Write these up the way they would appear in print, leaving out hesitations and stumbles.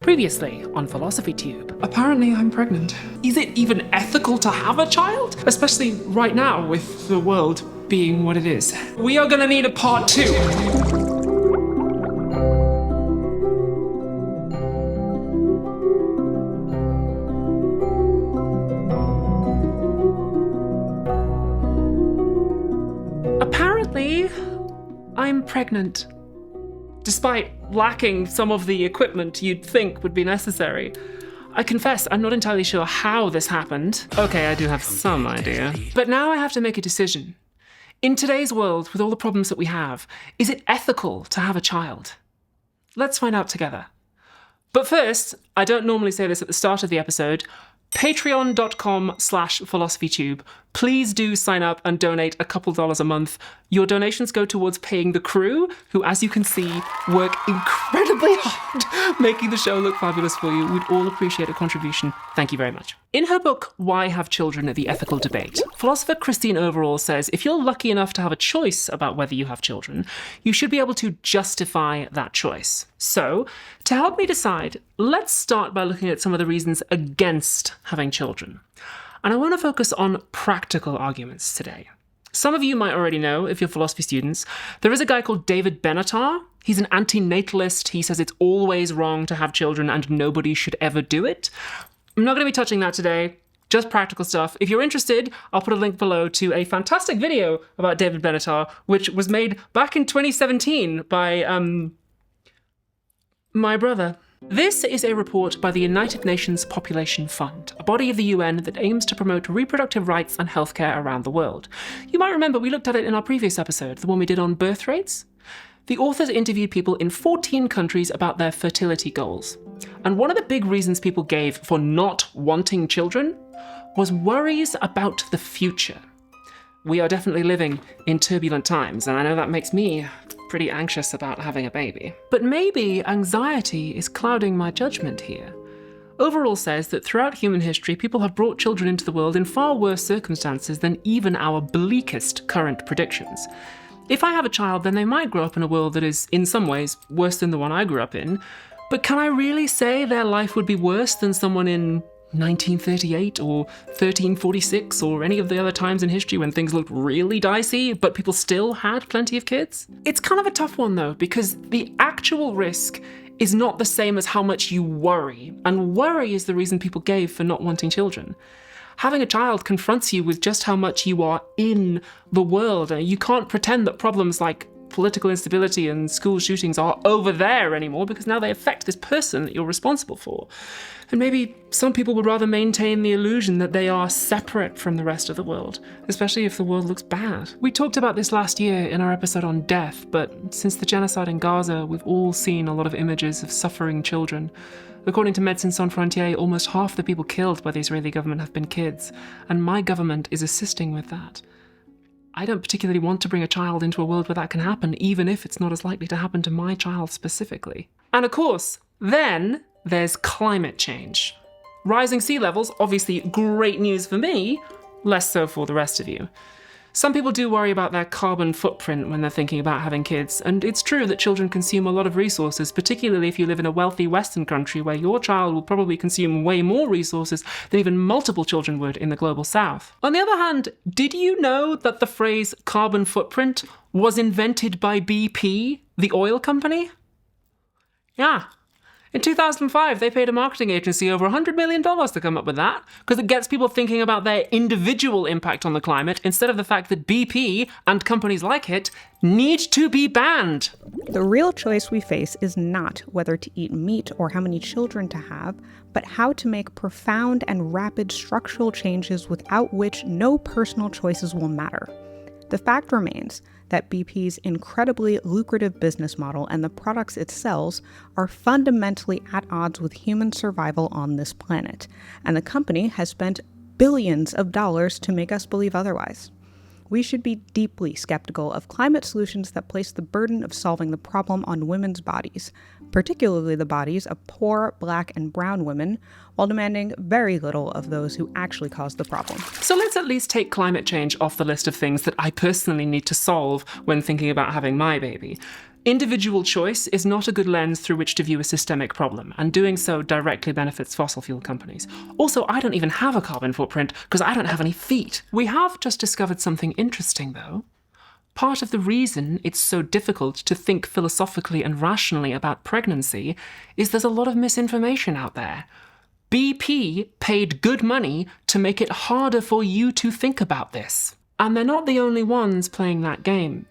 Previously on Philosophy Tube. Apparently I'm pregnant. Is it even ethical to have a child? Especially right now with the world being what it is. We are gonna need a part 2. Apparently, I'm pregnant. Despite lacking some of the equipment you'd think would be necessary. I confess, I'm not entirely sure how this happened. Okay, I do have some idea. But now I have to make a decision. In today's world, with all the problems that we have, is it ethical to have a child? Let's find out together. But first, I don't normally say this at the start of the episode, patreon.com/philosophytube. Please do sign up and donate a couple dollars a month. Your donations go towards paying the crew, who, as you can see, work incredibly hard making the show look fabulous for you. We'd all appreciate a contribution. Thank you very much. In her book, Why Have Children? The Ethical Debate, philosopher Kristen overall says if you're lucky enough to have a choice about whether you have children, you should be able to justify that choice. So, to help me decide, let's start by looking at some of the reasons against having children. And I want to focus on practical arguments today. Some of you might already know, if you're philosophy students, there is a guy called David Benatar. He's an anti-natalist. He says it's always wrong to have children and nobody should ever do it. I'm not going to be touching that today, just practical stuff. If you're interested, I'll put a link below to a fantastic video about David Benatar, which was made back in 2017 by, my brother. This is a report by the United Nations Population Fund, a body of the UN that aims to promote reproductive rights and healthcare around the world. You might remember we looked at it in our previous episode, the one we did on birth rates. The authors interviewed people in 14 countries about their fertility goals. And one of the big reasons people gave for not wanting children was worries about the future. We are definitely living in turbulent times, and I know that makes me pretty anxious about having a baby. But maybe anxiety is clouding my judgment here. Overall says that throughout human history, people have brought children into the world in far worse circumstances than even our bleakest current predictions. If I have a child, then they might grow up in a world that is, in some ways, worse than the one I grew up in. But can I really say their life would be worse than someone in 1938 or 1346 or any of the other times in history when things looked really dicey, but people still had plenty of kids? It's kind of a tough one though, because the actual risk is not the same as how much you worry, and worry is the reason people gave for not wanting children. Having a child confronts you with just how much you are in the world, and you can't pretend that problems like political instability and school shootings are over there anymore because now they affect this person that you're responsible for. And maybe some people would rather maintain the illusion that they are separate from the rest of the world, especially if the world looks bad. We talked about this last year in our episode on death, but since the genocide in Gaza, we've all seen a lot of images of suffering children. According to Médecins Sans Frontières, almost half the people killed by the Israeli government have been kids, and my government is assisting with that. I don't particularly want to bring a child into a world where that can happen, even if it's not as likely to happen to my child specifically. And of course, then there's climate change. Rising sea levels, obviously great news for me, less so for the rest of you. Some people do worry about their carbon footprint when they're thinking about having kids, and it's true that children consume a lot of resources, particularly if you live in a wealthy Western country where your child will probably consume way more resources than even multiple children would in the global south. On the other hand, did you know that the phrase carbon footprint was invented by BP, the oil company? Yeah. In 2005, they paid a marketing agency over $100 million to come up with that, because it gets people thinking about their individual impact on the climate instead of the fact that BP and companies like it need to be banned. The real choice we face is not whether to eat meat or how many children to have, but how to make profound and rapid structural changes without which no personal choices will matter. The fact remains that BP's incredibly lucrative business model and the products it sells are fundamentally at odds with human survival on this planet, and the company has spent billions of dollars to make us believe otherwise. We should be deeply skeptical of climate solutions that place the burden of solving the problem on women's bodies, particularly the bodies of poor Black and brown women, while demanding very little of those who actually cause the problem. So let's at least take climate change off the list of things that I personally need to solve when thinking about having my baby. Individual choice is not a good lens through which to view a systemic problem, and doing so directly benefits fossil fuel companies. Also, I don't even have a carbon footprint because I don't have any feet. We have just discovered something interesting, though. Part of the reason it's so difficult to think philosophically and rationally about pregnancy is there's a lot of misinformation out there. BP paid good money to make it harder for you to think about this. And they're not the only ones playing that game.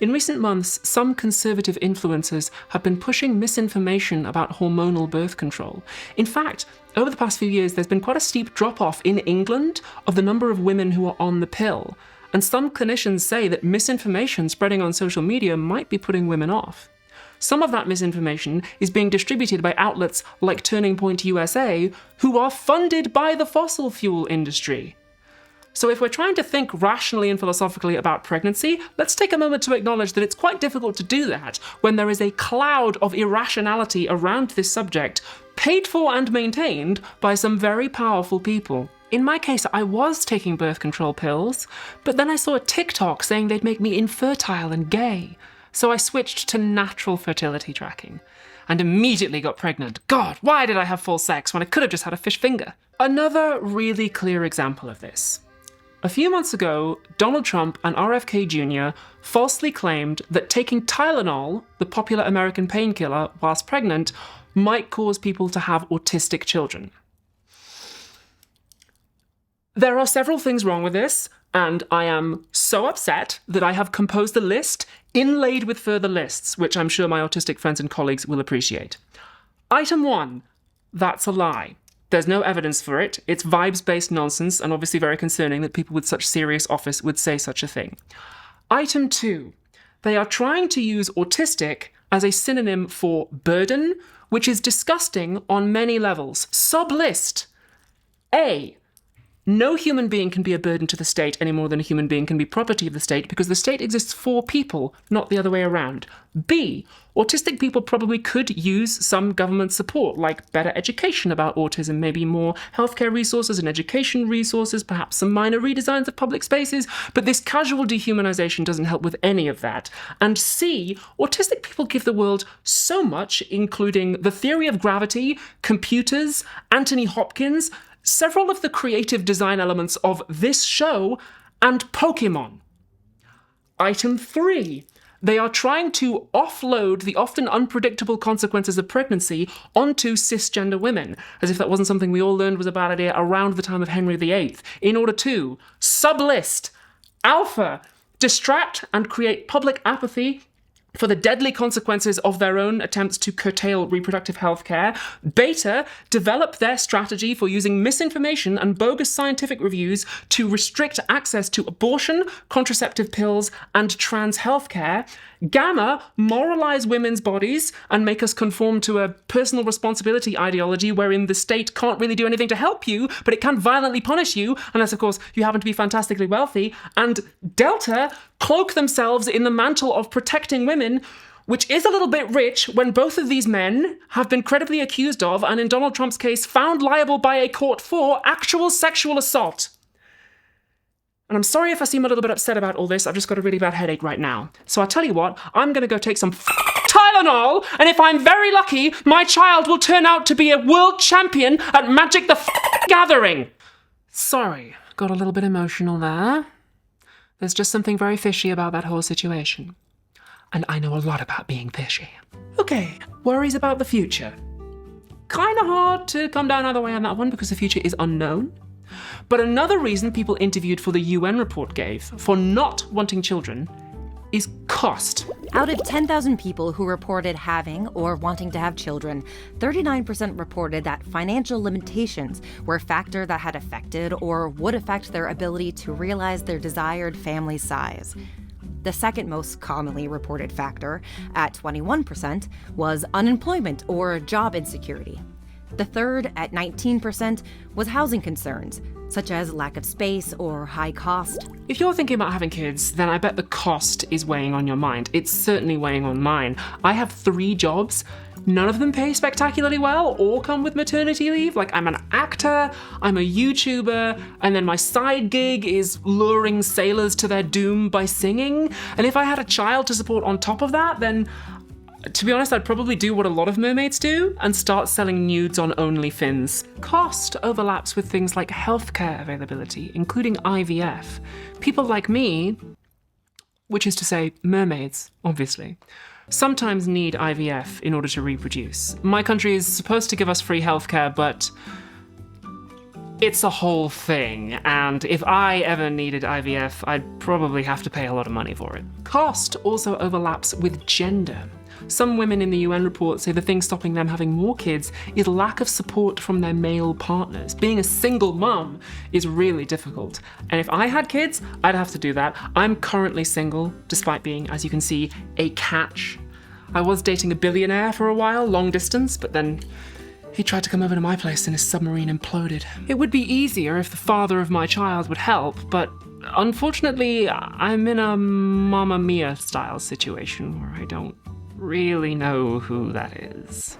In recent months, some conservative influencers have been pushing misinformation about hormonal birth control. In fact, over the past few years, there's been quite a steep drop-off in England of the number of women who are on the pill. And some clinicians say that misinformation spreading on social media might be putting women off. Some of that misinformation is being distributed by outlets like Turning Point USA, who are funded by the fossil fuel industry. So if we're trying to think rationally and philosophically about pregnancy, let's take a moment to acknowledge that it's quite difficult to do that when there is a cloud of irrationality around this subject, paid for and maintained by some very powerful people. In my case, I was taking birth control pills, but then I saw a TikTok saying they'd make me infertile and gay. So I switched to natural fertility tracking and immediately got pregnant. God, why did I have full sex when I could have just had a fish finger? Another really clear example of this. A few months ago, Donald Trump and RFK Jr. falsely claimed that taking Tylenol, the popular American painkiller, whilst pregnant, might cause people to have autistic children. There are several things wrong with this, and I am so upset that I have composed a list inlaid with further lists, which I'm sure my autistic friends and colleagues will appreciate. Item 1, that's a lie. There's no evidence for it. It's vibes-based nonsense, and obviously very concerning that people with such serious office would say such a thing. Item 2, they are trying to use autistic as a synonym for burden, which is disgusting on many levels. Sublist. A, no human being can be a burden to the state any more than a human being can be property of the state because the state exists for people, not the other way around. B, autistic people probably could use some government support, like better education about autism, maybe more healthcare resources and education resources, perhaps some minor redesigns of public spaces, but this casual dehumanization doesn't help with any of that. And C, autistic people give the world so much, including the theory of gravity, computers, Anthony Hopkins, several of the creative design elements of this show, and Pokemon. Item 3. They are trying to offload the often unpredictable consequences of pregnancy onto cisgender women, as if that wasn't something we all learned was a bad idea around the time of Henry VIII, in order to sublist, alpha, distract and create public apathy for the deadly consequences of their own attempts to curtail reproductive health care. Beta, develop their strategy for using misinformation and bogus scientific reviews to restrict access to abortion, contraceptive pills, and trans health care. Gamma, moralize women's bodies and make us conform to a personal responsibility ideology wherein the state can't really do anything to help you, but it can violently punish you, unless, of course, you happen to be fantastically wealthy. And Delta, cloak themselves in the mantle of protecting women, which is a little bit rich when both of these men have been credibly accused of, and in Donald Trump's case, found liable by a court for actual sexual assault. And I'm sorry if I seem a little bit upset about all this, I've just got a really bad headache right now. So I'll tell you what, I'm gonna go take some Tylenol, and if I'm very lucky, my child will turn out to be a world champion at Magic the Gathering. Sorry, got a little bit emotional there. There's just something very fishy about that whole situation. And I know a lot about being fishy. Okay, worries about the future. Kinda hard to come down either way on that one because the future is unknown. But another reason people interviewed for the UN report gave for not wanting children is cost. Out of 10,000 people who reported having or wanting to have children, 39% reported that financial limitations were a factor that had affected or would affect their ability to realize their desired family size. The second most commonly reported factor, at 21%, was unemployment or job insecurity. The third, at 19%, was housing concerns, such as lack of space or high cost. If you're thinking about having kids, then I bet the cost is weighing on your mind. It's certainly weighing on mine. I have 3 jobs. None of them pay spectacularly well or come with maternity leave. Like, I'm an actor, I'm a YouTuber, and then my side gig is luring sailors to their doom by singing. And if I had a child to support on top of that, then To be honest, I'd probably do what a lot of mermaids do and start selling nudes on OnlyFins. Cost overlaps with things like healthcare availability, including IVF. People like me, which is to say mermaids, obviously, sometimes need IVF in order to reproduce. My country is supposed to give us free healthcare, but it's a whole thing, and if I ever needed IVF, I'd probably have to pay a lot of money for it. Cost also overlaps with gender. Some women in the UN report say the thing stopping them having more kids is lack of support from their male partners. Being a single mum is really difficult. And if I had kids, I'd have to do that. I'm currently single, despite being, as you can see, a catch. I was dating a billionaire for a while, long distance, but then he tried to come over to my place and his submarine imploded. It would be easier if the father of my child would help, but unfortunately, I'm in a Mamma Mia style situation where I don't really know who that is.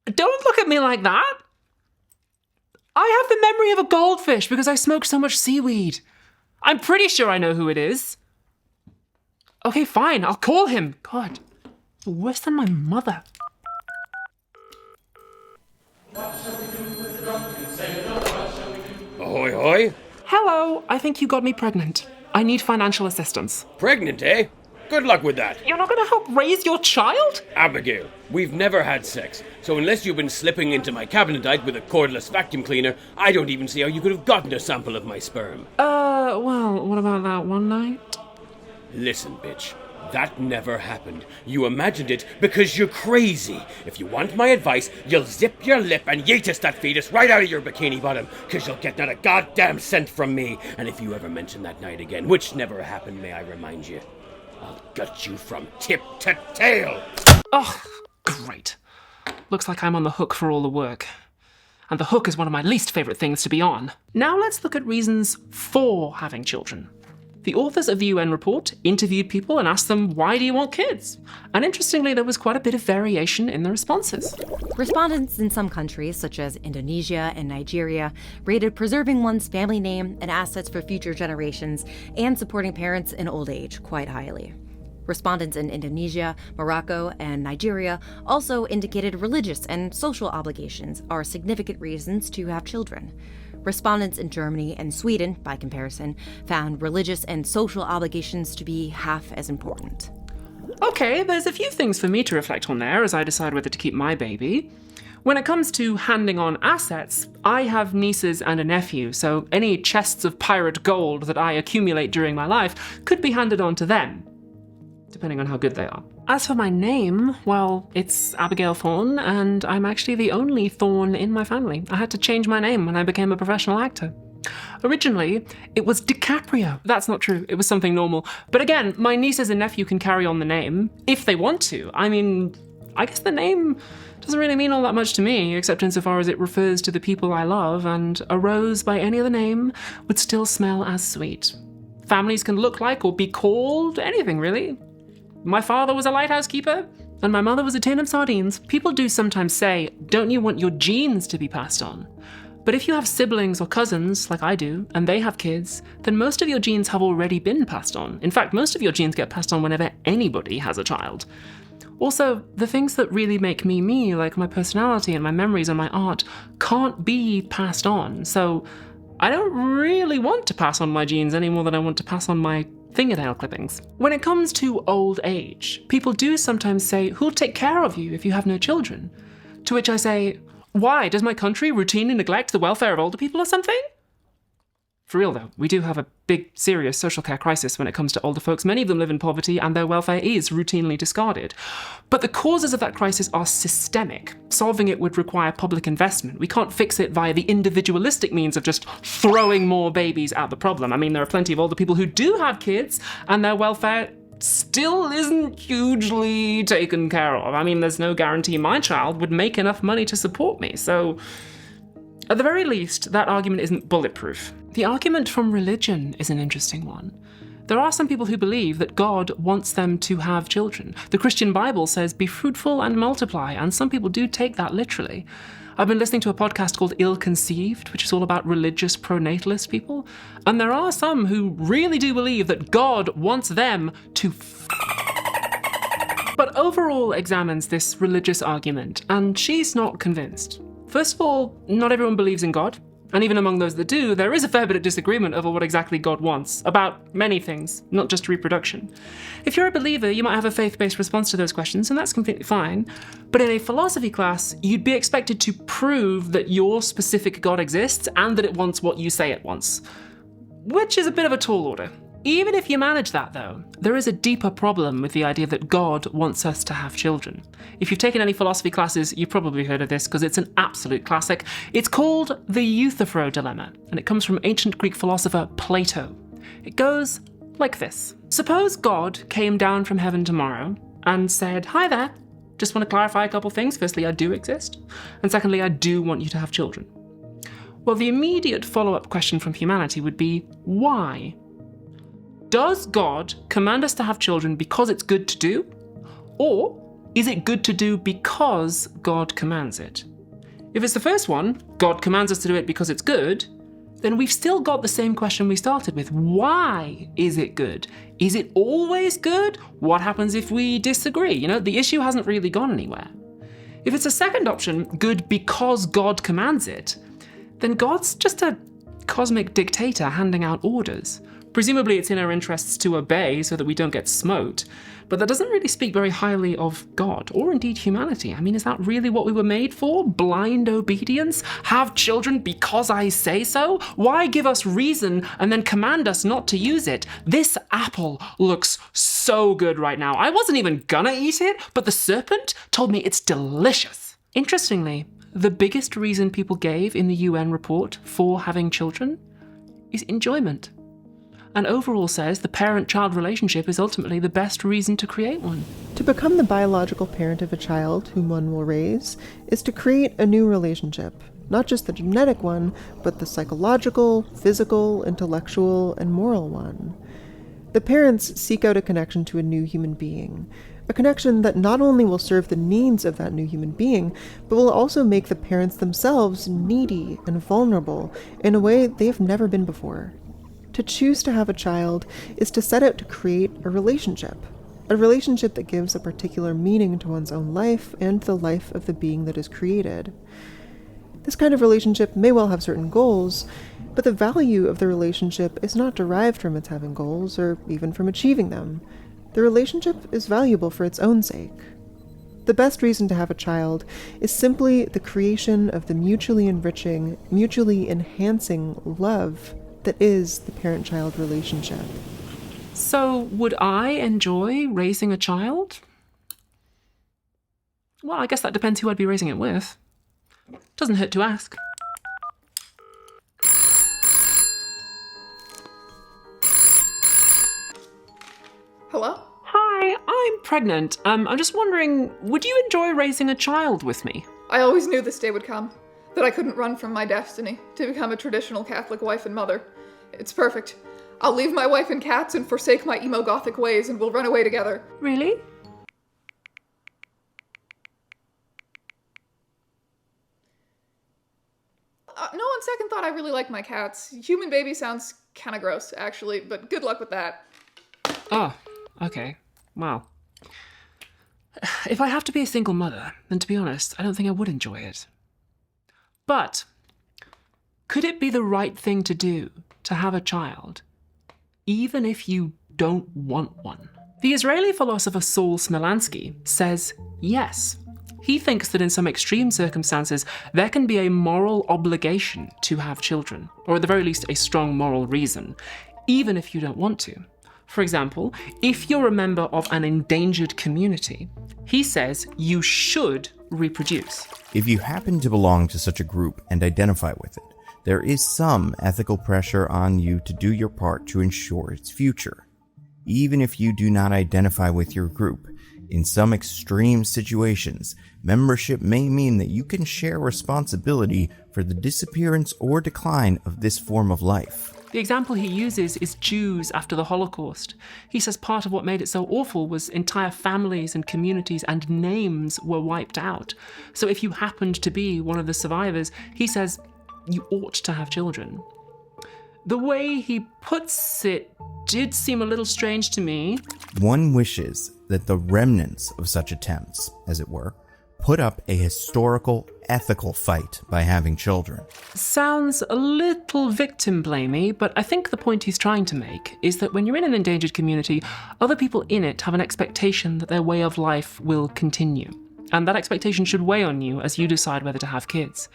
Don't look at me like that! I have the memory of a goldfish because I smoke so much seaweed. I'm pretty sure I know who it is. Okay, fine, I'll call him. God, worse than my mother. Ahoy, hoy. Hello, I think you got me pregnant. I need financial assistance. Pregnant, eh? Good luck with that. You're not gonna help raise your child? Abigail, we've never had sex, so unless you've been slipping into my cabinetite with a cordless vacuum cleaner, I don't even see how you could have gotten a sample of my sperm. Well, what about that one night? Listen, bitch. That never happened. You imagined it because you're crazy. If you want my advice, you'll zip your lip and yeetus that fetus right out of your bikini bottom, because you'll get not a goddamn cent from me. And if you ever mention that night again, which never happened, may I remind you, I'll gut you from tip to tail. Oh, great. Looks like I'm on the hook for all the work. And the hook is one of my least favourite things to be on. Now let's look at reasons for having children. The authors of the UN report interviewed people and asked them, why do you want kids? And interestingly, there was quite a bit of variation in the responses. Respondents in some countries, such as Indonesia and Nigeria, rated preserving one's family name and assets for future generations and supporting parents in old age quite highly. Respondents in Indonesia, Morocco, and Nigeria also indicated religious and social obligations are significant reasons to have children. Respondents in Germany and Sweden, by comparison, found religious and social obligations to be half as important. Okay, there's a few things for me to reflect on there as I decide whether to keep my baby. When it comes to handing on assets, I have nieces and a nephew, so any chests of pirate gold that I accumulate during my life could be handed on to them, depending on how good they are. As for my name, well, it's Abigail Thorne, and I'm actually the only Thorne in my family. I had to change my name when I became a professional actor. Originally, it was DiCaprio. That's not true. It was something normal. But again, my nieces and nephew can carry on the name if they want to. I mean, I guess the name doesn't really mean all that much to me, except insofar as it refers to the people I love, and a rose by any other name would still smell as sweet. Families can look like or be called anything, really. My father was a lighthouse keeper, and my mother was a tin of sardines. People do sometimes say, don't you want your genes to be passed on? But if you have siblings or cousins, like I do, and they have kids, then most of your genes have already been passed on. In fact, most of your genes get passed on whenever anybody has a child. Also, the things that really make me me, like my personality and my memories and my art, can't be passed on. So I don't really want to pass on my genes any more than I want to pass on my fingernail clippings. When it comes to old age, people do sometimes say, who'll take care of you if you have no children? To which I say, why? Does my country routinely neglect the welfare of older people or something? For real though, we do have a big, serious social care crisis when it comes to older folks. Many of them live in poverty and their welfare is routinely discarded. But the causes of that crisis are systemic. Solving it would require public investment. We can't fix it via the individualistic means of just throwing more babies at the problem. I mean, there are plenty of older people who do have kids and their welfare still isn't hugely taken care of. I mean, there's no guarantee my child would make enough money to support me, so at the very least, that argument isn't bulletproof. The argument from religion is an interesting one. There are some people who believe that God wants them to have children. The Christian Bible says, be fruitful and multiply, and some people do take that literally. I've been listening to a podcast called Ill-Conceived, which is all about religious pronatalist people, and there are some who really do believe that God wants them to but overall examines this religious argument, and she's not convinced. First of all, not everyone believes in God, and even among those that do, there is a fair bit of disagreement over what exactly God wants, about many things, not just reproduction. If you're a believer, you might have a faith-based response to those questions, and that's completely fine, but in a philosophy class, you'd be expected to prove that your specific God exists and that it wants what you say it wants, which is a bit of a tall order. Even if you manage that, though, there is a deeper problem with the idea that God wants us to have children. If you've taken any philosophy classes, you've probably heard of this because it's an absolute classic. It's called the Euthyphro dilemma, and it comes from ancient Greek philosopher Plato. It goes like this. Suppose God came down from heaven tomorrow and said, "Hi there, just want to clarify a couple things. Firstly, I do exist, and secondly, I do want you to have children." Well, the immediate follow-up question from humanity would be, why? Does God command us to have children because it's good to do? Or is it good to do because God commands it? If it's the first one, God commands us to do it because it's good, then we've still got the same question we started with. Why is it good? Is it always good? What happens if we disagree? The issue hasn't really gone anywhere. If it's a second option, good because God commands it, then God's just a cosmic dictator handing out orders. Presumably it's in our interests to obey so that we don't get smote, but that doesn't really speak very highly of God, or indeed humanity. I mean, is that really what we were made for? Blind obedience? Have children because I say so? Why give us reason and then command us not to use it? This apple looks so good right now. I wasn't even gonna eat it, but the serpent told me it's delicious. Interestingly, the biggest reason people gave in the UN report for having children is enjoyment. And overall says the parent-child relationship is ultimately the best reason to create one. To become the biological parent of a child whom one will raise is to create a new relationship, not just the genetic one, but the psychological, physical, intellectual, and moral one. The parents seek out a connection to a new human being, a connection that not only will serve the needs of that new human being, but will also make the parents themselves needy and vulnerable in a way they've never been before. To choose to have a child is to set out to create a relationship that gives a particular meaning to one's own life and the life of the being that is created. This kind of relationship may well have certain goals, but the value of the relationship is not derived from its having goals or even from achieving them. The relationship is valuable for its own sake. The best reason to have a child is simply the creation of the mutually enriching, mutually enhancing love that is the parent-child relationship. So, would I enjoy raising a child? Well, I guess that depends who I'd be raising it with. Doesn't hurt to ask. Hello? Hi, I'm pregnant. I'm just wondering, would you enjoy raising a child with me? I always knew this day would come, that I couldn't run from my destiny to become a traditional Catholic wife and mother. It's perfect. I'll leave my wife and cats and forsake my emo-gothic ways and we'll run away together. Really? No, on second thought, I really like my cats. Human baby sounds kinda gross, actually, but good luck with that. Oh, okay. Well, if I have to be a single mother, then to be honest, I don't think I would enjoy it. But could it be the right thing to do to have a child, even if you don't want one? The Israeli philosopher Saul Smilansky says yes. He thinks that in some extreme circumstances, there can be a moral obligation to have children, or at the very least a strong moral reason, even if you don't want to. For example, if you're a member of an endangered community, he says you should reproduce. If you happen to belong to such a group and identify with it, there is some ethical pressure on you to do your part to ensure its future. Even if you do not identify with your group, in some extreme situations, membership may mean that you can share responsibility for the disappearance or decline of this form of life. The example he uses is Jews after the Holocaust. He says part of what made it so awful was entire families and communities and names were wiped out. So if you happened to be one of the survivors, he says you ought to have children. The way he puts it did seem a little strange to me. One wishes that the remnants of such attempts, as it were, put up a historical, ethical fight by having children. Sounds a little victim-blamey, but I think the point he's trying to make is that when you're in an endangered community, other people in it have an expectation that their way of life will continue. And that expectation should weigh on you as you decide whether to have kids.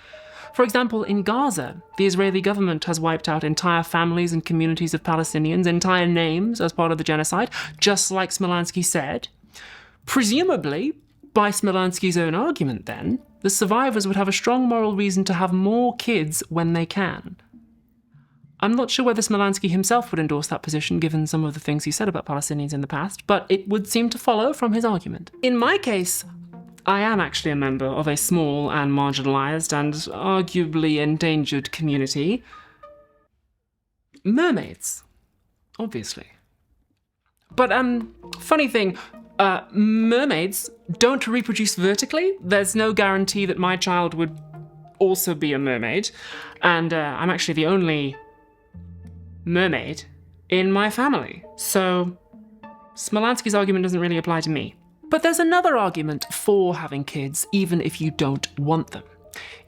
For example, in Gaza, the Israeli government has wiped out entire families and communities of Palestinians, entire names as part of the genocide, just like Smolanski said. Presumably, by Smolanski's own argument then, the survivors would have a strong moral reason to have more kids when they can. I'm not sure whether Smolanski himself would endorse that position given some of the things he said about Palestinians in the past, but it would seem to follow from his argument. In my case, I am actually a member of a small and marginalized and arguably endangered community. Mermaids, obviously. But, funny thing, mermaids don't reproduce vertically. There's no guarantee that my child would also be a mermaid. And I'm actually the only mermaid in my family. So Smolanski's argument doesn't really apply to me. But there's another argument for having kids, even if you don't want them.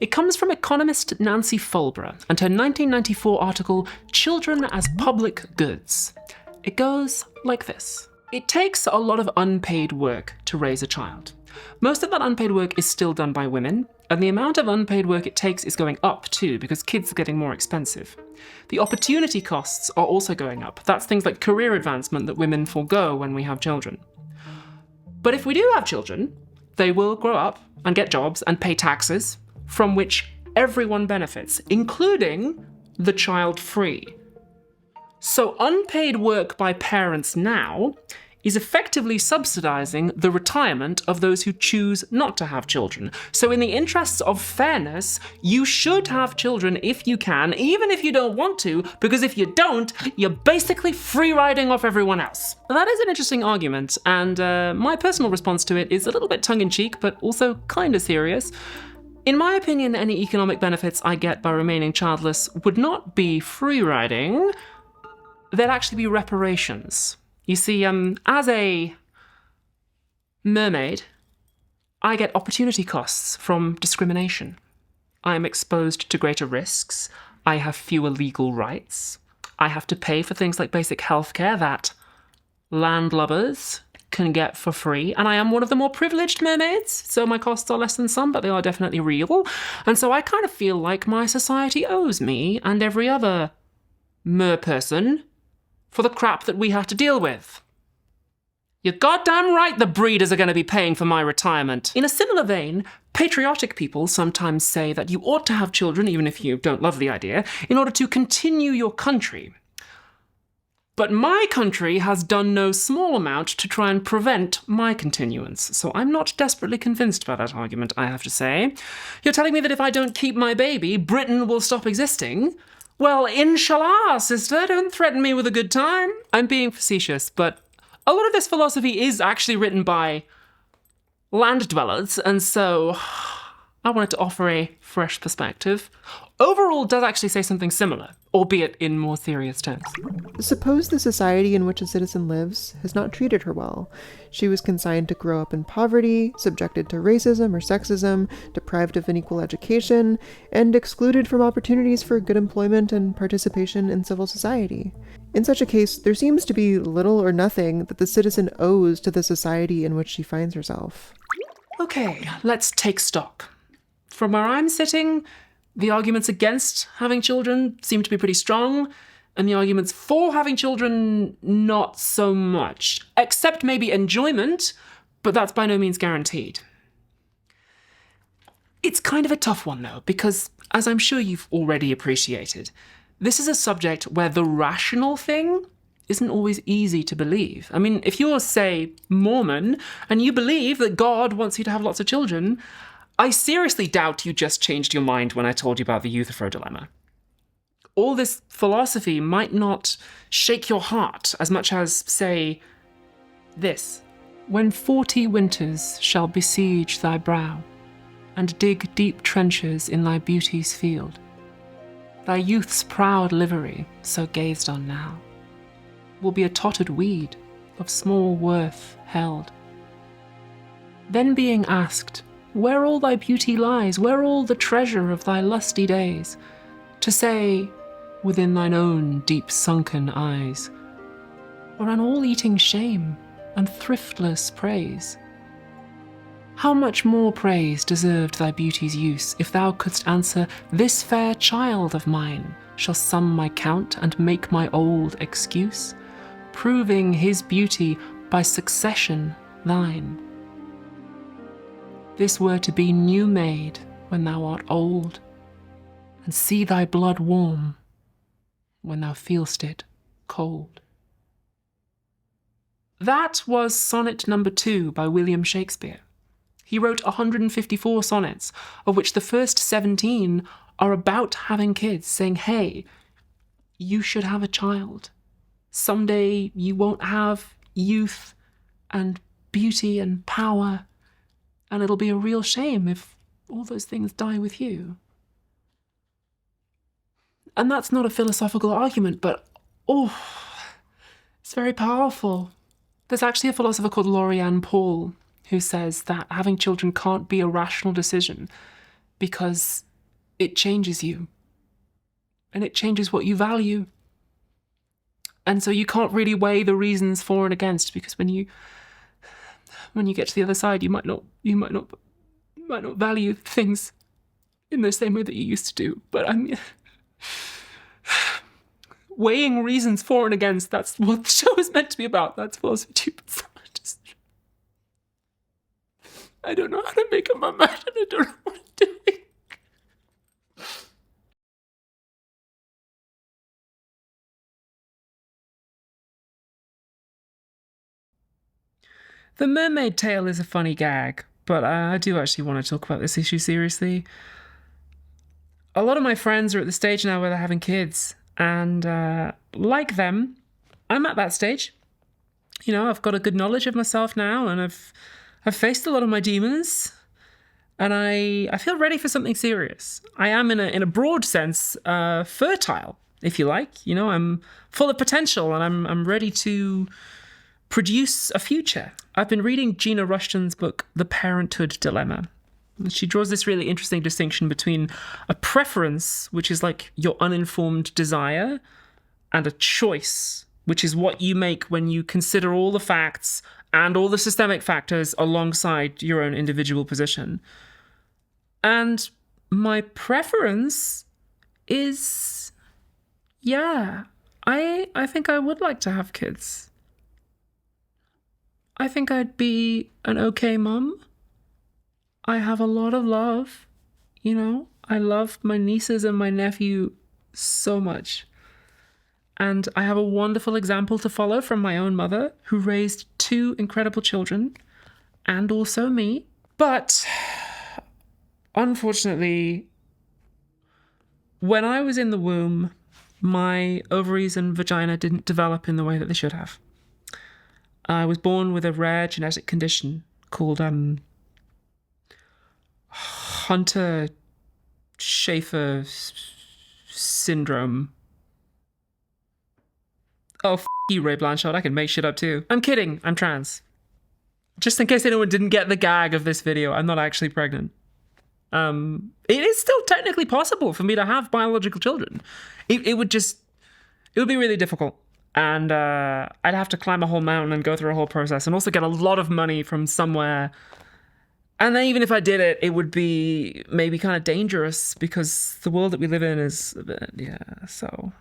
It comes from economist Nancy Folbre and her 1994 article, Children as Public Goods. It goes like this. It takes a lot of unpaid work to raise a child. Most of that unpaid work is still done by women, and the amount of unpaid work it takes is going up too, because kids are getting more expensive. The opportunity costs are also going up. That's things like career advancement that women forego when we have children. But if we do have children, they will grow up and get jobs and pay taxes, from which everyone benefits, including the child free. So unpaid work by parents now is effectively subsidizing the retirement of those who choose not to have children. So in the interests of fairness, you should have children if you can, even if you don't want to, because if you don't, you're basically free riding off everyone else. That is an interesting argument, and my personal response to it is a little bit tongue-in-cheek, but also kind of serious. In my opinion, any economic benefits I get by remaining childless would not be free riding, they'd actually be reparations. You see, as a mermaid, I get opportunity costs from discrimination. I am exposed to greater risks. I have fewer legal rights. I have to pay for things like basic healthcare that landlubbers can get for free. And I am one of the more privileged mermaids, so my costs are less than some, but they are definitely real. And so I kind of feel like my society owes me and every other merperson for the crap that we have to deal with. You're goddamn right the breeders are going to be paying for my retirement. In a similar vein, patriotic people sometimes say that you ought to have children, even if you don't love the idea, in order to continue your country. But my country has done no small amount to try and prevent my continuance, so I'm not desperately convinced by that argument, I have to say. You're telling me that if I don't keep my baby, Britain will stop existing? Well, inshallah, sister, don't threaten me with a good time. I'm being facetious, but a lot of this philosophy is actually written by land dwellers, and so I wanted to offer a fresh perspective. Overall does actually say something similar, albeit in more serious terms. Suppose the society in which a citizen lives has not treated her well. She was consigned to grow up in poverty, subjected to racism or sexism, deprived of an equal education, and excluded from opportunities for good employment and participation in civil society. In such a case, there seems to be little or nothing that the citizen owes to the society in which she finds herself. Okay, let's take stock. From where I'm sitting, the arguments against having children seem to be pretty strong, and the arguments for having children, not so much. Except maybe enjoyment, but that's by no means guaranteed. It's kind of a tough one, though, because, as I'm sure you've already appreciated, this is a subject where the rational thing isn't always easy to believe. I mean, if you're, say, Mormon, and you believe that God wants you to have lots of children, I seriously doubt you just changed your mind when I told you about the Euthyphro dilemma. All this philosophy might not shake your heart as much as, say, this. When 40 winters shall besiege thy brow, and dig deep trenches in thy beauty's field, thy youth's proud livery, so gazed on now, will be a tottered weed of small worth held. Then being asked, where all thy beauty lies, where all the treasure of thy lusty days, to say, within thine own deep sunken eyes, or an all-eating shame and thriftless praise. How much more praise deserved thy beauty's use, if thou couldst answer, this fair child of mine shall sum my count and make my old excuse, proving his beauty by succession thine. This were to be new made when thou art old, and see thy blood warm when thou feelst it cold. That was sonnet number 2 by William Shakespeare. He wrote 154 sonnets, of which the first 17 are about having kids, saying, hey, you should have a child. Someday you won't have youth and beauty and power, and it'll be a real shame if all those things die with you. And that's not a philosophical argument, but, it's very powerful. There's actually a philosopher called Laurie who says that having children can't be a rational decision because it changes you. And it changes what you value. And so you can't really weigh the reasons for and against, because when you get to the other side, you might not value things in the same way that you used to do. But I mean, weighing reasons for and against, that's what the show is meant to be about. That's philosophy too. I don't know how to make up my mind, and I don't know what I'm doing. The mermaid tale is a funny gag, but I do actually want to talk about this issue seriously. A lot of my friends are at the stage now where they're having kids, and like them, I'm at that stage. You know, I've got a good knowledge of myself now, and I've faced a lot of my demons, and I feel ready for something serious. I am, in a broad sense, fertile, if you like. You know, I'm full of potential, and I'm ready to produce a future. I've been reading Gina Rushton's book, The Parenthood Dilemma. She draws this really interesting distinction between a preference, which is like your uninformed desire, and a choice, which is what you make when you consider all the facts and all the systemic factors alongside your own individual position. And my preference is, I think I would like to have kids. I think I'd be an okay mum. I have a lot of love, you know. I love my nieces and my nephew so much. And I have a wonderful example to follow from my own mother, who raised 2 incredible children, and also me. But unfortunately, when I was in the womb, my ovaries and vagina didn't develop in the way that they should have. I was born with a rare genetic condition called Hunter-Schafer syndrome. Oh, you, Ray Blanchard. I can make shit up too. I'm kidding. I'm trans. Just in case anyone didn't get the gag of this video, I'm not actually pregnant. It is still technically possible for me to have biological children. It would be really difficult. And I'd have to climb a whole mountain and go through a whole process, and also get a lot of money from somewhere. And then even if I did it, it would be maybe kind of dangerous, because the world that we live in is a bit, so.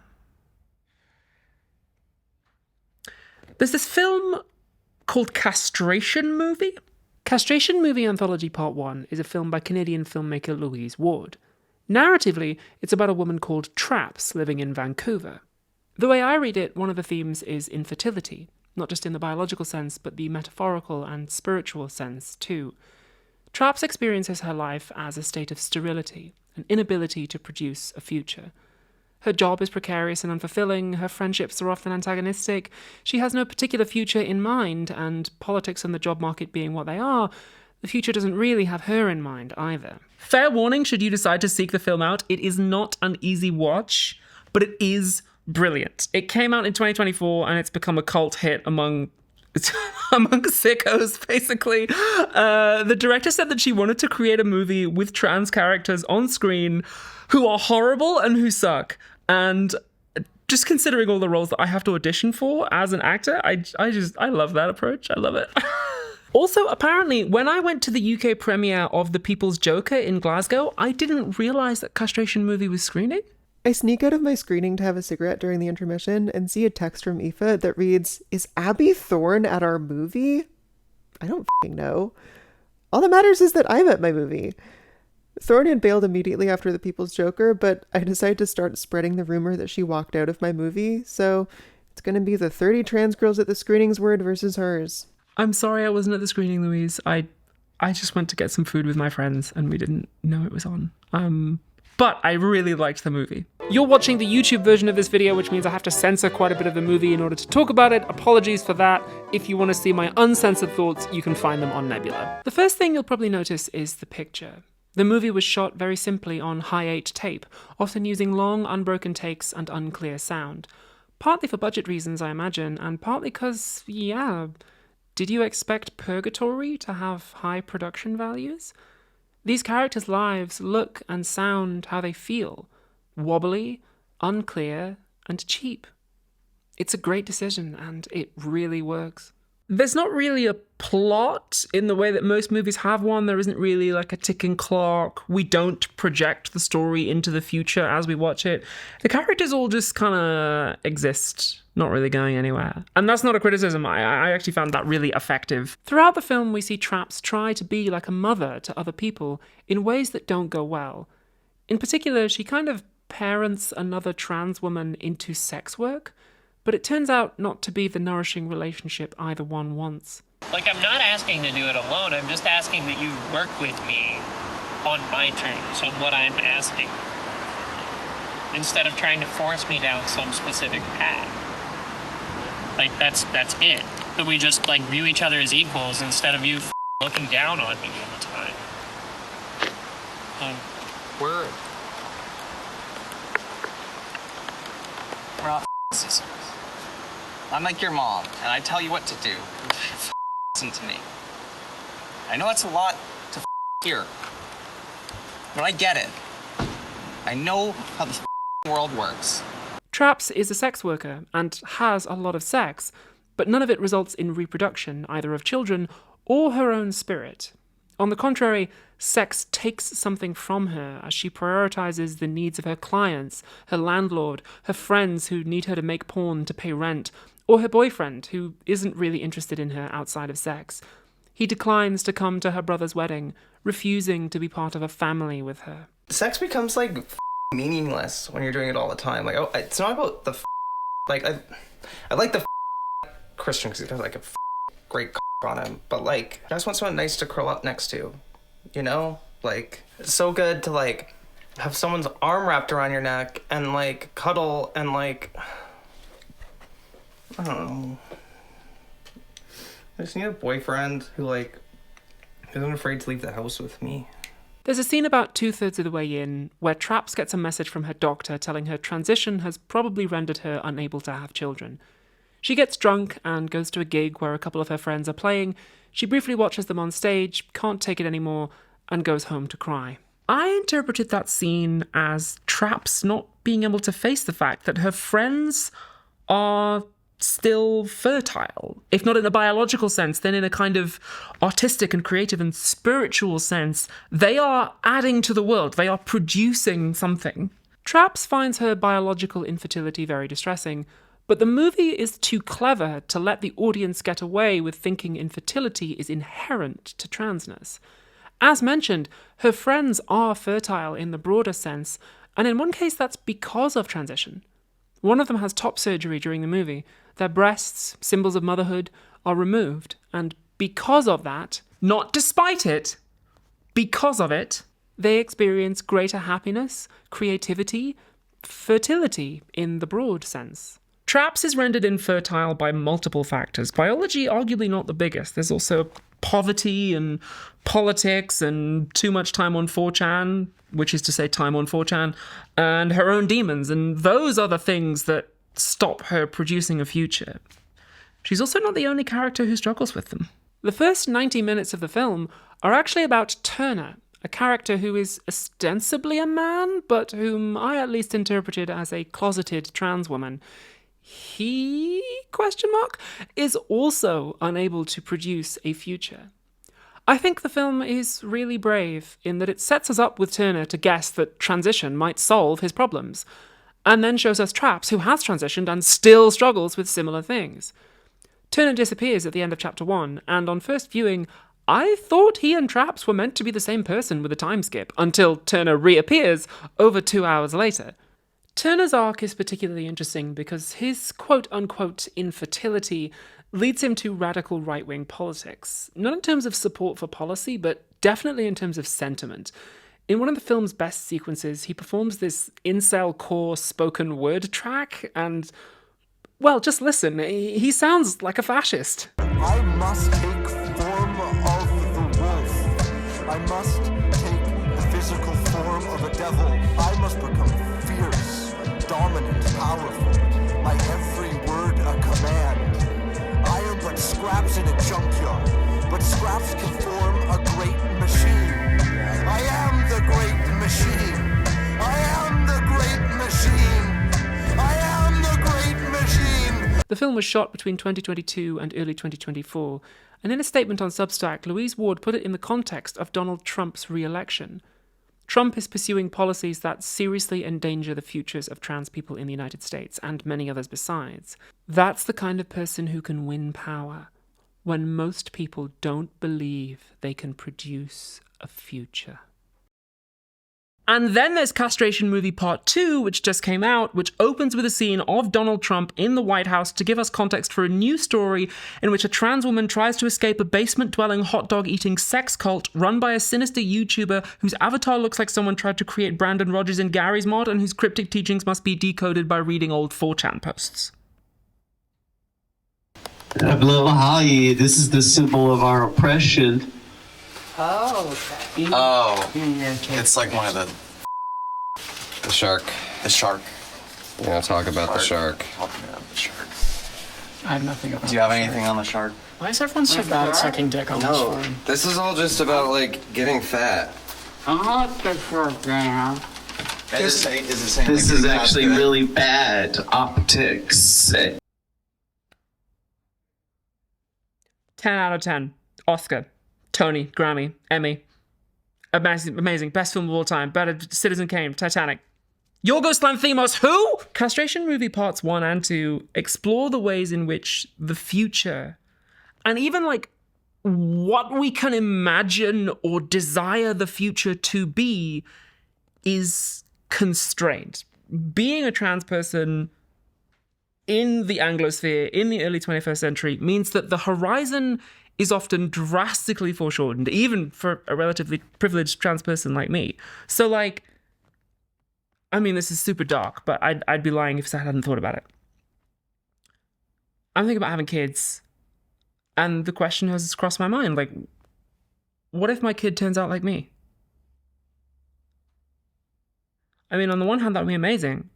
There's this film called Castration Movie. Castration Movie Anthology Part 1 is a film by Canadian filmmaker Louise Ward. Narratively, it's about a woman called Traps living in Vancouver. The way I read it, one of the themes is infertility, not just in the biological sense, but the metaphorical and spiritual sense too. Traps experiences her life as a state of sterility, an inability to produce a future. Her job is precarious and unfulfilling, her friendships are often antagonistic, she has no particular future in mind, and politics and the job market being what they are, The future doesn't really have her in mind either. Fair warning, should you decide to seek the film out, it is not an easy watch, but it is brilliant. It came out in 2024 and it's become a cult hit among sickos, basically. The director said that she wanted to create a movie with trans characters on screen who are horrible and who suck. And just considering all the roles that I have to audition for as an actor, I love that approach. I love it. Also, apparently, when I went to the UK premiere of The People's Joker in Glasgow, I didn't realise that Castration Movie was screening. I sneak out of my screening to have a cigarette during the intermission and see a text from Aoife that reads, "Is Abby Thorne at our movie?" I don't f***ing know. All that matters is that I'm at my movie. Thorne had bailed immediately after The People's Joker, but I decided to start spreading the rumor that she walked out of my movie, so it's going to be the 30 trans girls at the screenings word versus hers. I'm sorry I wasn't at the screening, Louise. I just went to get some food with my friends and we didn't know it was on. But I really liked the movie. You're watching the YouTube version of this video, which means I have to censor quite a bit of the movie in order to talk about it. Apologies for that. If you want to see my uncensored thoughts, you can find them on Nebula. The first thing you'll probably notice is the picture. The movie was shot very simply on high-8 tape, often using long, unbroken takes and unclear sound. Partly for budget reasons, I imagine, and partly because, yeah, did you expect Purgatory to have high production values? These characters' lives look and sound how they feel. Wobbly, unclear, and cheap. It's a great decision, and it really works. There's not really a plot in the way that most movies have one. There isn't really like a ticking clock. We don't project the story into the future as we watch it. The characters all just kind of exist, not really going anywhere. And that's not a criticism. I actually found that really effective. Throughout the film, we see Traps try to be like a mother to other people in ways that don't go well. In particular, she kind of parents another trans woman into sex work, but it turns out not to be the nourishing relationship either one wants. Like, I'm not asking to do it alone, I'm just asking that you work with me on my terms, on what I'm asking, instead of trying to force me down some specific path. Like, that's it. That we just, like, view each other as equals instead of you looking down on me all the time. We're all sisters. I'm like your mom, and I tell you what to do. Listen to me. I know that's a lot to hear, but I get it. I know how the world works. Traps is a sex worker and has a lot of sex, but none of it results in reproduction, either of children or her own spirit. On the contrary, sex takes something from her as she prioritizes the needs of her clients, her landlord, her friends who need her to make porn to pay rent, or her boyfriend who isn't really interested in her outside of sex. He declines to come to her brother's wedding, refusing to be part of a family with her. Sex becomes like meaningless when you're doing it all the time. Like, oh, it's not about the like I like the Christian because he has like a great on him, but like I just want someone nice to curl up next to, you know? Like, it's so good to like have someone's arm wrapped around your neck and like cuddle and like, I don't know. I just need a boyfriend who like isn't afraid to leave the house with me. There's a scene about 2/3 of the way in where Traps gets a message from her doctor telling her transition has probably rendered her unable to have children. She gets drunk and goes to a gig where a couple of her friends are playing. She briefly watches them on stage, can't take it anymore, and goes home to cry. I interpreted that scene as Traps not being able to face the fact that her friends are still fertile. If not in a biological sense, then in a kind of artistic and creative and spiritual sense. They are adding to the world. They are producing something. Traps finds her biological infertility very distressing, but the movie is too clever to let the audience get away with thinking infertility is inherent to transness. As mentioned, her friends are fertile in the broader sense, and in one case that's because of transition. One of them has top surgery during the movie. Their breasts, symbols of motherhood, are removed, and because of that, not despite it, because of it, they experience greater happiness, creativity, fertility in the broad sense. Traps is rendered infertile by multiple factors. Biology, arguably not the biggest. There's also poverty and politics and too much time on 4chan, which is to say time on 4chan, and her own demons. And those are the things that stop her producing a future. She's also not the only character who struggles with them. The first 90 minutes of the film are actually about Turner, a character who is ostensibly a man, but whom I at least interpreted as a closeted trans woman. He, is also unable to produce a future. I think the film is really brave in that it sets us up with Turner to guess that transition might solve his problems, and then shows us Traps, who has transitioned and still struggles with similar things. Turner disappears at the end of chapter 1, and on first viewing, I thought he and Traps were meant to be the same person with a time skip, until Turner reappears over 2 hours later. Turner's arc is particularly interesting because his quote-unquote infertility leads him to radical right-wing politics. Not in terms of support for policy, but definitely in terms of sentiment. In one of the film's best sequences, he performs this incel-core spoken word track, and, well, just listen, he sounds like a fascist. I must take form of the wolf. I must take the physical form of a devil. I must become fierce, dominant, powerful. My every word a command. I am but scraps in a junkyard, but scraps can form a great machine. I am the great machine. I am the great machine. I am the great machine. The film was shot between 2022 and early 2024, and in a statement on Substack, Louise Ward put it in the context of Donald Trump's re-election. Trump is pursuing policies that seriously endanger the futures of trans people in the United States, and many others besides. That's the kind of person who can win power, when most people don't believe they can produce a future. And then there's Castration Movie Part 2, which just came out, which opens with a scene of Donald Trump in the White House to give us context for a new story in which a trans woman tries to escape a basement-dwelling, hot-dog-eating sex cult run by a sinister YouTuber whose avatar looks like someone tried to create Brandon Rogers in Gary's mod and whose cryptic teachings must be decoded by reading old 4chan posts. Hello, hi, this is the symbol of our oppression. Oh, okay. Oh, it's like one of the shark. The shark. Yeah, talk about the shark. Talking about the shark. I have nothing about Do you have anything on the shark? Why is everyone so bad at sucking dick on this phone? This is all just about, like, getting fat. I want the shark now. This is actually really bad optics. 10 out of 10. Oscar. Tony, Grammy, Emmy. Amazing. Best film of all time. Better Citizen Kane, Titanic. Yorgos Lanthimos, who? Castration Movie Parts 1 and 2 explore the ways in which the future, and even like what we can imagine or desire the future to be, is constrained. Being a trans person in the Anglosphere in the early 21st century means that the horizon is often drastically foreshortened, even for a relatively privileged trans person like me. So, like, I mean, this is super dark, but I'd be lying if I hadn't thought about it. I'm thinking about having kids, and the question has crossed my mind, like, what if my kid turns out like me? I mean, on the one hand, that would be amazing,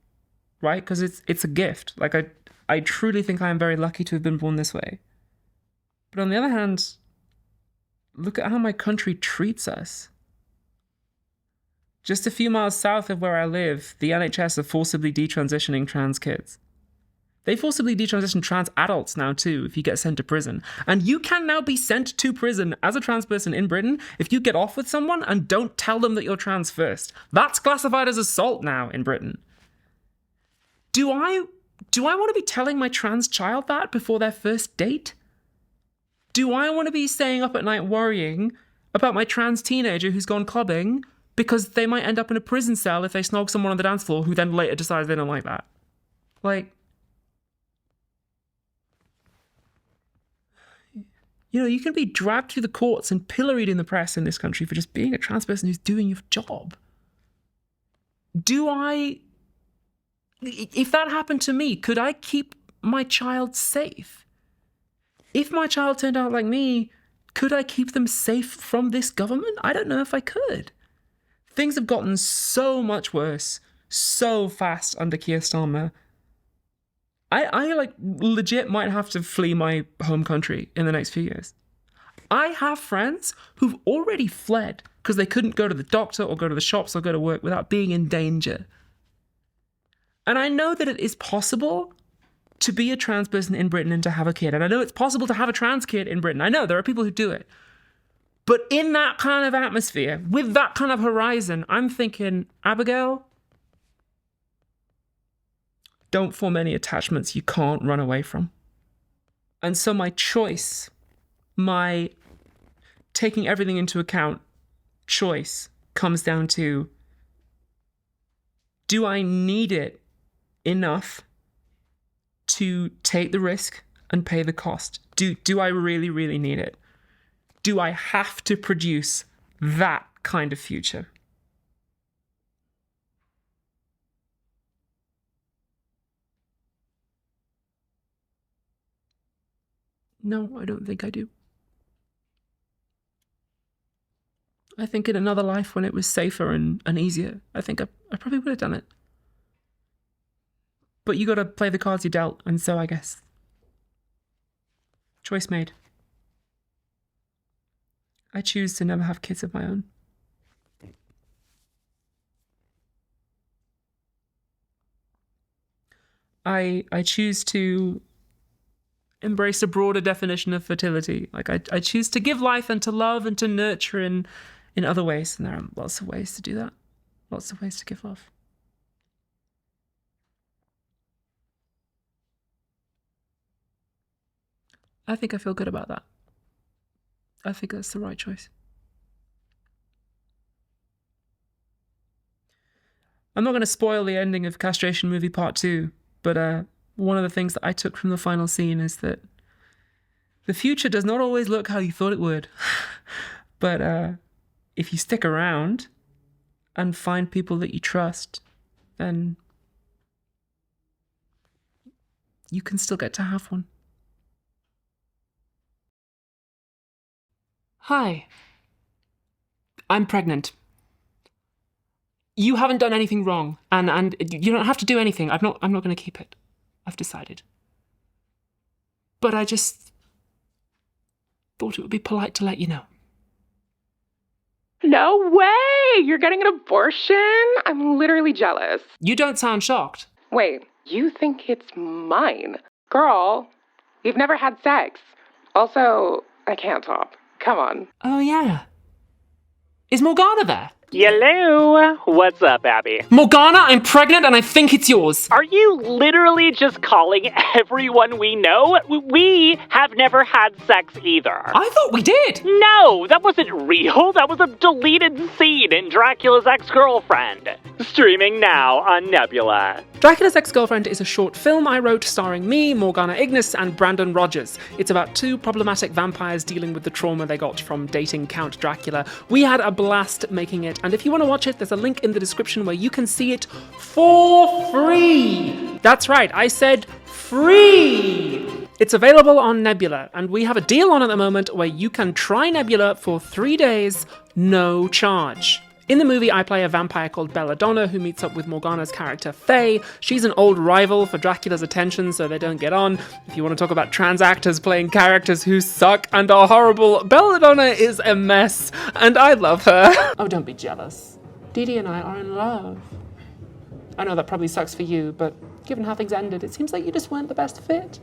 right? Because it's a gift. Like, I truly think I am very lucky to have been born this way. But on the other hand, look at how my country treats us. Just a few miles south of where I live, the NHS are forcibly detransitioning trans kids. They forcibly detransition trans adults now too, if you get sent to prison. And you can now be sent to prison as a trans person in Britain if you get off with someone and don't tell them that you're trans first. That's classified as assault now in Britain. Do I want to be telling my trans child that before their first date? Do I want to be staying up at night worrying about my trans teenager who's gone clubbing because they might end up in a prison cell if they snog someone on the dance floor who then later decides they don't like that? Like, you know, you can be dragged through the courts and pilloried in the press in this country for just being a trans person who's doing your job. If that happened to me, could I keep my child safe? If my child turned out like me, Could I keep them safe from this government? I don't know if I could. Things have gotten so much worse so fast under Keir Starmer. I like legit might have to flee my home country in the next few years. I have friends who've already fled because they couldn't go to the doctor or go to the shops or go to work without being in danger. And I know that it is possible to be a trans person in Britain and to have a kid. And I know it's possible to have a trans kid in Britain. I know there are people who do it. But in that kind of atmosphere, with that kind of horizon, I'm thinking, Abigail, don't form any attachments you can't run away from. And so my choice, my taking everything into account choice comes down to, do I need it enough to take the risk and pay the cost? Do I really, really need it? Do I have to produce that kind of future? No, I don't think I do. I think in another life when it was safer and easier, I think I probably would have done it. But you got to play the cards you dealt, and so I guess choice made. I choose to never have kids of my own. I choose to embrace a broader definition of fertility. Like I choose to give life and to love and to nurture in other ways. And there are lots of ways to do that. Lots of ways to give love. I think I feel good about that. I think that's the right choice. I'm not going to spoil the ending of Castration Movie Part 2, but one of the things that I took from the final scene is that the future does not always look how you thought it would. But if you stick around and find people that you trust, then you can still get to have one. Hi. I'm pregnant. You haven't done anything wrong, and you don't have to do anything. I'm not going to keep it. I've decided. But I just thought it would be polite to let you know. No way! You're getting an abortion? I'm literally jealous. You don't sound shocked. Wait, you think it's mine? Girl, we've never had sex. Also, I can't talk. Come on. Oh, yeah. Is Morgana there? Hello. What's up, Abby? Morgana, I'm pregnant and I think it's yours. Are you literally just calling everyone we know? We have never had sex either. I thought we did. No, that wasn't real. That was a deleted scene in Dracula's Ex-Girlfriend. Streaming now on Nebula. Dracula's Ex-Girlfriend is a short film I wrote starring me, Morgana Ignis, and Brandon Rogers. It's about two problematic vampires dealing with the trauma they got from dating Count Dracula. We had a blast making it, and if you want to watch it, there's a link in the description where you can see it for free. That's right, I said free. It's available on Nebula, and we have a deal on at the moment where you can try Nebula for 3 days, no charge. In the movie, I play a vampire called Belladonna who meets up with Morgana's character, Faye. She's an old rival for Dracula's attention, so they don't get on. If you want to talk about trans actors playing characters who suck and are horrible, Belladonna is a mess, and I love her. Oh, don't be jealous. Dee Dee and I are in love. I know that probably sucks for you, but given how things ended, it seems like you just weren't the best fit.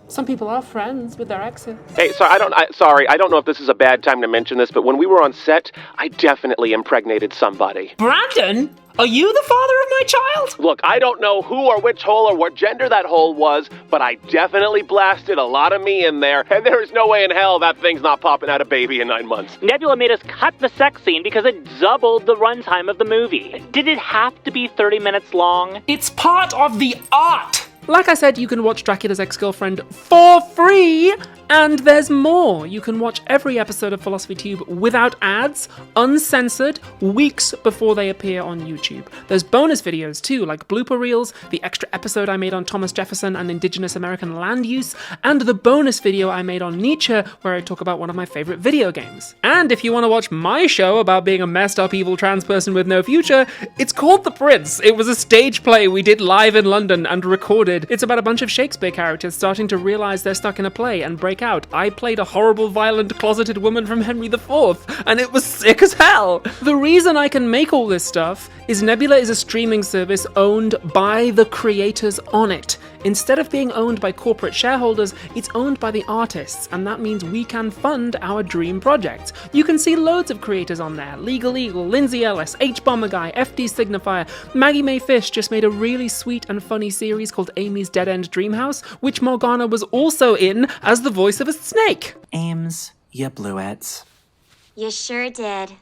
Some people are friends with their exes. Hey, so I don't know if this is a bad time to mention this, but when we were on set, I definitely impregnated somebody. Brandon? Are you the father of my child? Look, I don't know who or which hole or what gender that hole was, but I definitely blasted a lot of me in there, and there is no way in hell that thing's not popping out a baby in 9 months. Nebula made us cut the sex scene because it doubled the runtime of the movie. Did it have to be 30 minutes long? It's part of the art! Like I said, you can watch Dracula's Ex-Girlfriend for free And there's more! You can watch every episode of Philosophy Tube without ads, uncensored, weeks before they appear on YouTube. There's bonus videos too, like blooper reels, the extra episode I made on Thomas Jefferson and Indigenous American land use, and the bonus video I made on Nietzsche where I talk about one of my favorite video games. And if you want to watch my show about being a messed up evil trans person with no future, it's called The Prince. It was a stage play we did live in London and recorded. It's about a bunch of Shakespeare characters starting to realize they're stuck in a play and break out. I played a horrible, violent, closeted woman from Henry IV, and it was sick as hell. The reason I can make all this stuff is Nebula is a streaming service owned by the creators on it. Instead of being owned by corporate shareholders, it's owned by the artists, and that means we can fund our dream projects. You can see loads of creators on there. Legal Eagle, Lindsay Ellis, H-Bomber Guy, FD Signifier, Maggie Mae Fish just made a really sweet and funny series called Amy's Dead End Dreamhouse, which Morgana was also in as the voice of a snake. Ames, you bluettes. You sure did.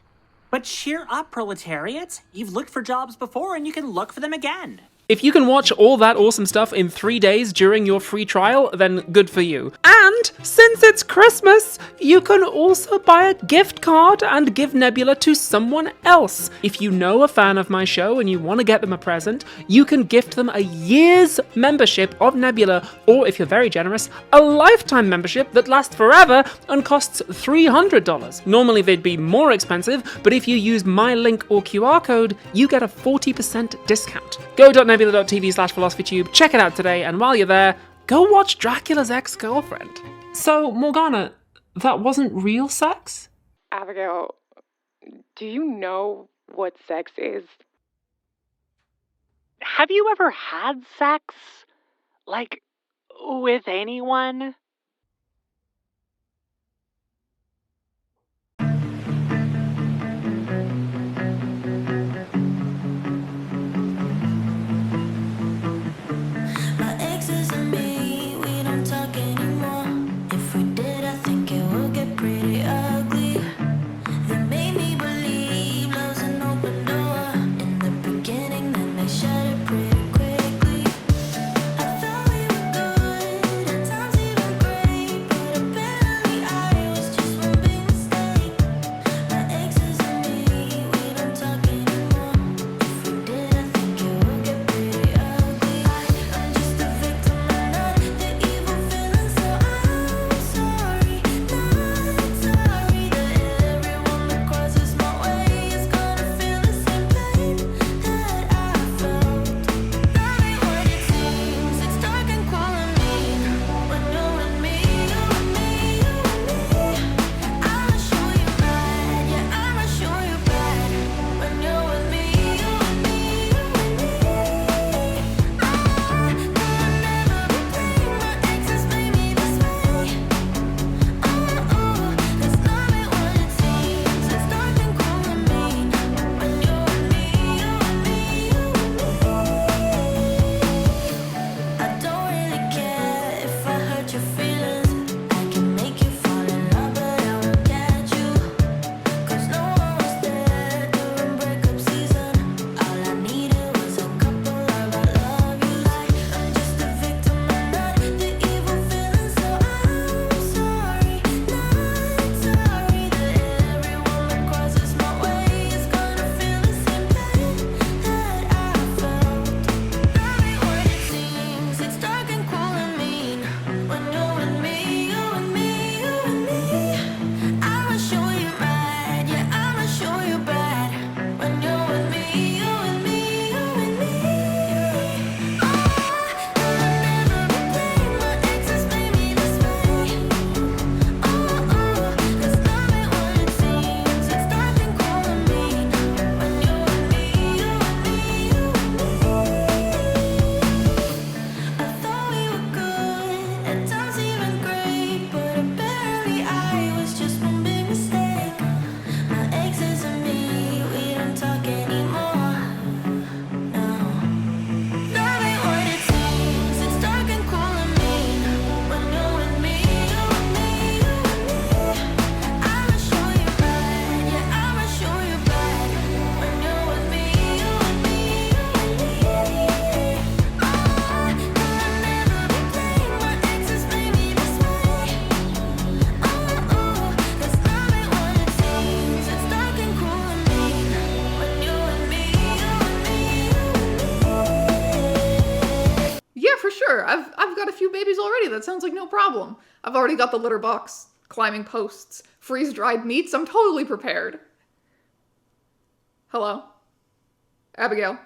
But cheer up, proletariat. You've looked for jobs before and you can look for them again. If you can watch all that awesome stuff in 3 days during your free trial, then good for you. And since it's Christmas, you can also buy a gift card and give Nebula to someone else. If you know a fan of my show and you want to get them a present, you can gift them a year's membership of Nebula, or if you're very generous, a lifetime membership that lasts forever and costs $300. Normally they'd be more expensive, but if you use my link or QR code, you get a 40% discount. Go.nebula.tv/philosophytube, check it out today, and while you're there, go watch Dracula's Ex-Girlfriend. So, Morgana, that wasn't real sex? Abigail, do you know what sex is? Have you ever had sex? Like, with anyone? I've got a few babies already. That sounds like no problem. I've already got the litter box, climbing posts, freeze-dried meats. I'm totally prepared. Hello? Abigail?